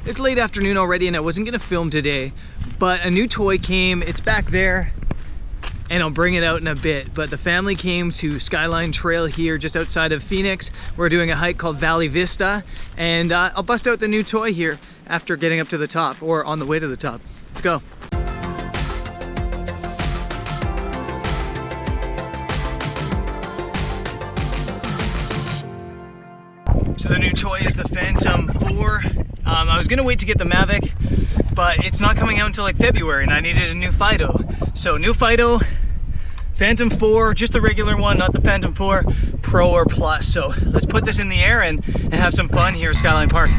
It's late afternoon already and I wasn't gonna film today, but a new toy came. It's back there and I'll bring it out in a bit. But the family came to Skyline Trail here just outside of Phoenix. We're doing a hike called Valley Vista, and I'll bust out the new toy here after getting up to the top, or on the way to the top. Let's go. So the new toy is the Phantom 4. I was gonna wait to get the Mavic, but it's not coming out until like February and I needed a new Fido. So new Fido, Phantom 4, just the regular one, not the Phantom 4 Pro or Plus. So let's put this in the air and have some fun here at Skyline Park.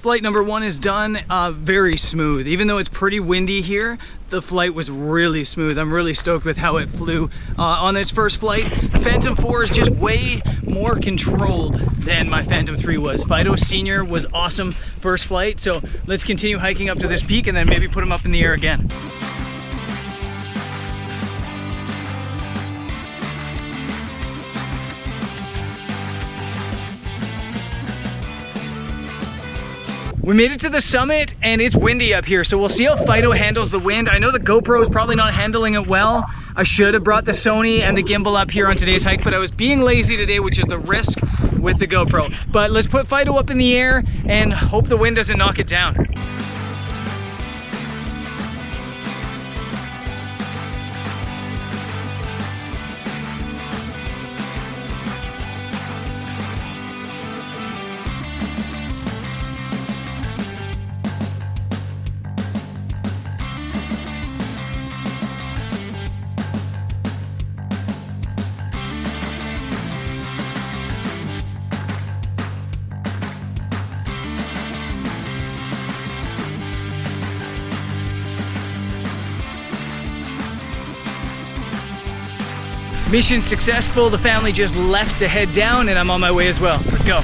Flight number 1 is done, very smooth. Even though it's pretty windy here, the flight was really smooth. I'm really stoked with how it flew on its first flight. Phantom 4 is just way more controlled than my Phantom 3 was. Fido Senior was awesome first flight, so let's continue hiking up to this peak and then maybe put him up in the air again. We made it to the summit and it's windy up here, so we'll see how Fido handles the wind. I know the GoPro is probably not handling it well. I should have brought the Sony and the gimbal up here on today's hike, but I was being lazy today, which is the risk with the GoPro. But let's put Fido up in the air and hope the wind doesn't knock it down. Mission successful. The family just left to head down and I'm on my way as well. Let's go.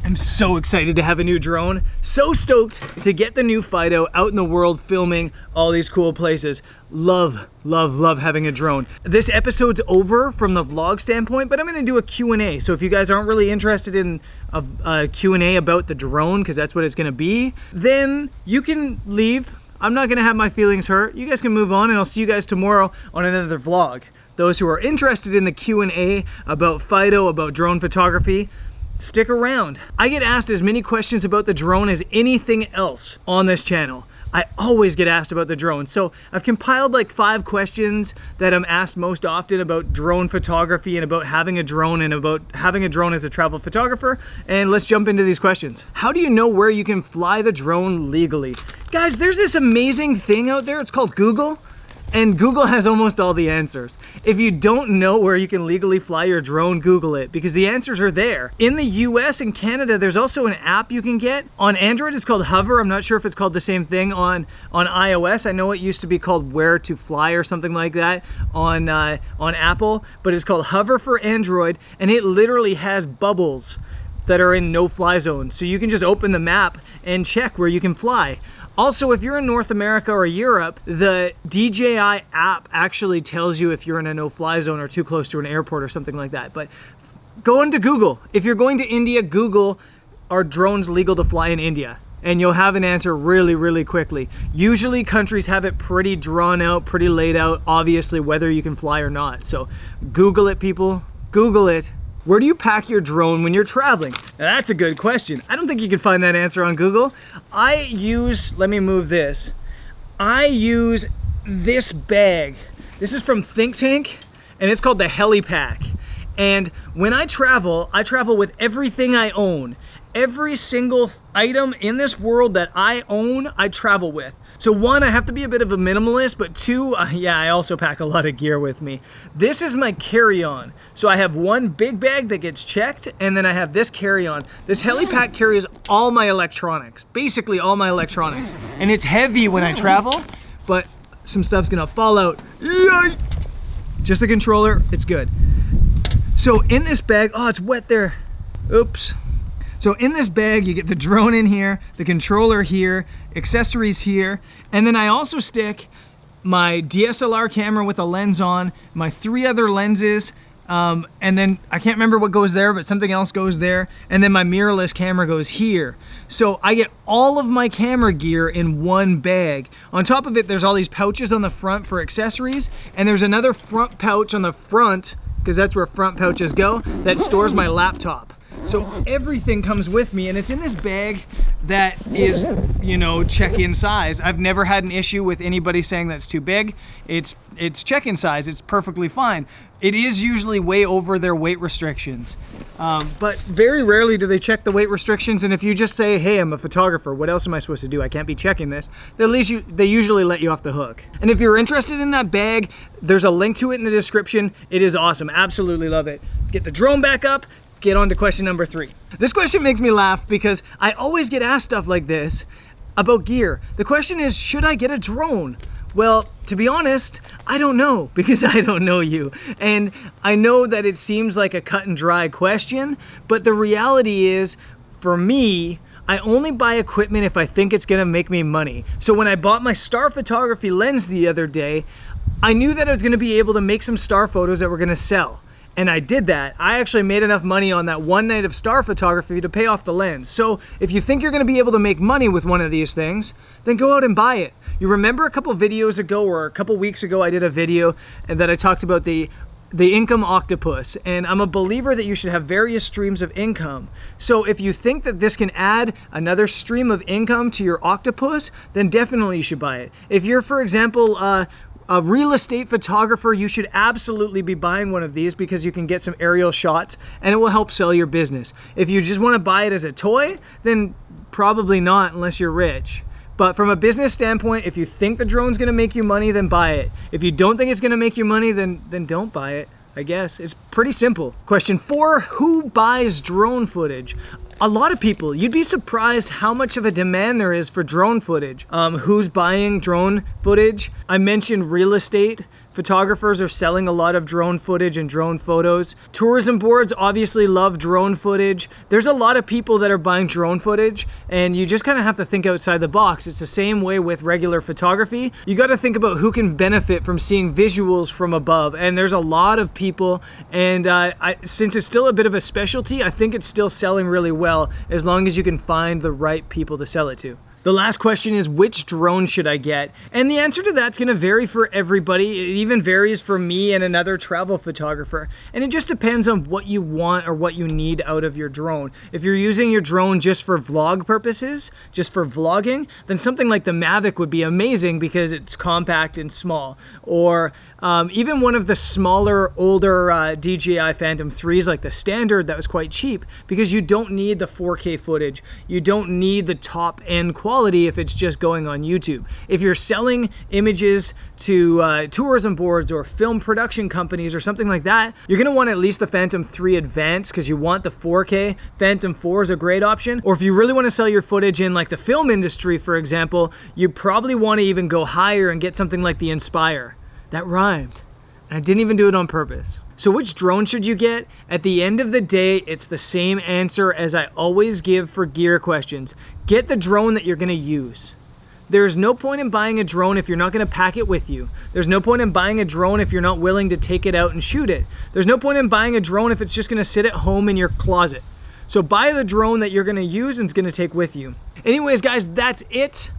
I'm so excited to have a new drone. So stoked to get the new Fido out in the world filming all these cool places. Love, love, love having a drone. This episode's over from the vlog standpoint, but I'm gonna do a Q&A. So if you guys aren't really interested in a Q&A about the drone, because that's what it's gonna be, then you can leave. I'm not gonna have my feelings hurt. You guys can move on and I'll see you guys tomorrow on another vlog. Those who are interested in the Q&A about Fido, about drone photography, stick around. I get asked as many questions about the drone as anything else on this channel. I always get asked about the drone. So I've compiled like 5 questions that I'm asked most often about drone photography and about having a drone and about having a drone as a travel photographer. And let's jump into these questions. How do you know where you can fly the drone legally? Guys, there's this amazing thing out there. It's called Google. And Google has almost all the answers. If you don't know where you can legally fly your drone, Google it, because the answers are there. In the US and Canada, there's also an app you can get. On Android, it's called Hover. I'm not sure if it's called the same thing on iOS. I know it used to be called Where to Fly or something like that on Apple, but it's called Hover for Android, and it literally has bubbles that are in no-fly zones. So you can just open the map and check where you can fly. Also, if you're in North America or Europe, the DJI app actually tells you if you're in a no-fly zone or too close to an airport or something like that. But go into Google. If you're going to India, Google, are drones legal to fly in India? And you'll have an answer really, really quickly. Usually countries have it pretty drawn out, pretty laid out, obviously, whether you can fly or not. So Google it, people. Google it. Where do you pack your drone when you're traveling? Now, that's a good question. I don't think you can find that answer on Google. Let me move this. I use this bag. This is from Think Tank, and it's called the Heli Pack. And when I travel with everything I own. every single item in this world that I own, I travel with. So one, I have to be a bit of a minimalist, but two, yeah, I also pack a lot of gear with me. This is my carry-on. So I have one big bag that gets checked, and then I have this carry-on. This heli-pack carries all my electronics, basically all my electronics. And it's heavy when I travel, but some stuff's gonna fall out. Yay! Just the controller, it's good. So in this bag, oh, it's wet there. Oops. So in this bag, you get the drone in here, the controller here, accessories here, and then I also stick my DSLR camera with a lens on, my 3 other lenses, and then I can't remember what goes there, but something else goes there, and then my mirrorless camera goes here. So I get all of my camera gear in one bag. On top of it, there's all these pouches on the front for accessories, and there's another front pouch on the front, because that's where front pouches go, that stores my laptop. So everything comes with me, and it's in this bag that is, you know, check-in size. I've never had an issue with anybody saying that's too big. It's check-in size, it's perfectly fine. It is usually way over their weight restrictions. But very rarely do they check the weight restrictions, and if you just say, hey, I'm a photographer, what else am I supposed to do? I can't be checking this. They usually let you off the hook. And if you're interested in that bag, there's a link to it in the description. It is awesome, absolutely love it. Get the drone back up, get on to question number 3. This question makes me laugh because I always get asked stuff like this about gear. The question is, should I get a drone? Well, to be honest, I don't know, because I don't know you. And I know that it seems like a cut and dry question, but the reality is, for me, I only buy equipment if I think it's gonna make me money. So when I bought my star photography lens the other day, I knew that I was gonna be able to make some star photos that were gonna sell. And I did that. I actually made enough money on that one night of star photography to pay off the lens. So if you think you're gonna be able to make money with one of these things, then go out and buy it. You remember a couple videos ago, or a couple weeks ago, I did a video that I talked about the income octopus, and I'm a believer that you should have various streams of income. So if you think that this can add another stream of income to your octopus, then definitely you should buy it. If you're, for example, a real estate photographer, you should absolutely be buying one of these because you can get some aerial shots and it will help sell your business. If you just want to buy it as a toy, then probably not unless you're rich. But from a business standpoint, if you think the drone's gonna make you money, then buy it. If you don't think it's gonna make you money, then don't buy it, I guess. It's pretty simple. Question 4, who buys drone footage? A lot of people. You'd be surprised how much of a demand there is for drone footage. Who's buying drone footage? I mentioned real estate. Photographers are selling a lot of drone footage and drone photos. Tourism boards obviously love drone footage. There's a lot of people that are buying drone footage, and you just kind of have to think outside the box. It's the same way with regular photography. You got to think about who can benefit from seeing visuals from above, and there's a lot of people, and since it's still a bit of a specialty, I think it's still selling really well as long as you can find the right people to sell it to. The last question is, which drone should I get? And the answer to that's gonna vary for everybody. It even varies for me and another travel photographer. And it just depends on what you want or what you need out of your drone. If you're using your drone just for vlog purposes, just for vlogging, then something like the Mavic would be amazing because it's compact and small. Or even one of the smaller, older DJI Phantom 3s, like the standard, that was quite cheap because you don't need the 4K footage. You don't need the top end quality if it's just going on YouTube. If you're selling images to tourism boards or film production companies or something like that, you're gonna want at least the Phantom 3 Advanced because you want the 4K. Phantom 4 is a great option. Or if you really wanna sell your footage in like the film industry, for example, you probably wanna even go higher and get something like the Inspire. That rhymed. And I didn't even do it on purpose. So which drone should you get? At the end of the day, it's the same answer as I always give for gear questions. Get the drone that you're gonna use. There's no point in buying a drone if you're not gonna pack it with you. There's no point in buying a drone if you're not willing to take it out and shoot it. There's no point in buying a drone if it's just gonna sit at home in your closet. So buy the drone that you're gonna use and it's gonna take with you. Anyways, guys, that's it.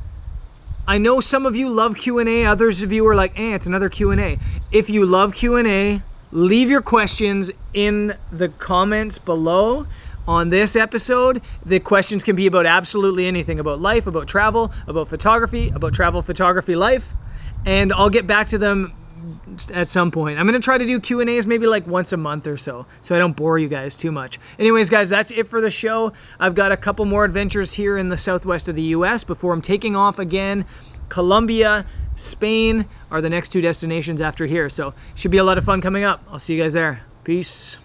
I know some of you love Q&A, others of you are like, it's another Q&A. If you love Q&A, leave your questions in the comments below on this episode. The questions can be about absolutely anything, about life, about travel, about photography, about travel, photography, life, and I'll get back to them at some point. I'm gonna try to do Q&As maybe like once a month or so I don't bore you guys too much. Anyways, guys, that's it for the show. I've got a couple more adventures here in the southwest of the US before I'm taking off again. Colombia, Spain are the next 2 destinations after here, so should be a lot of fun coming up. I'll see you guys there. Peace.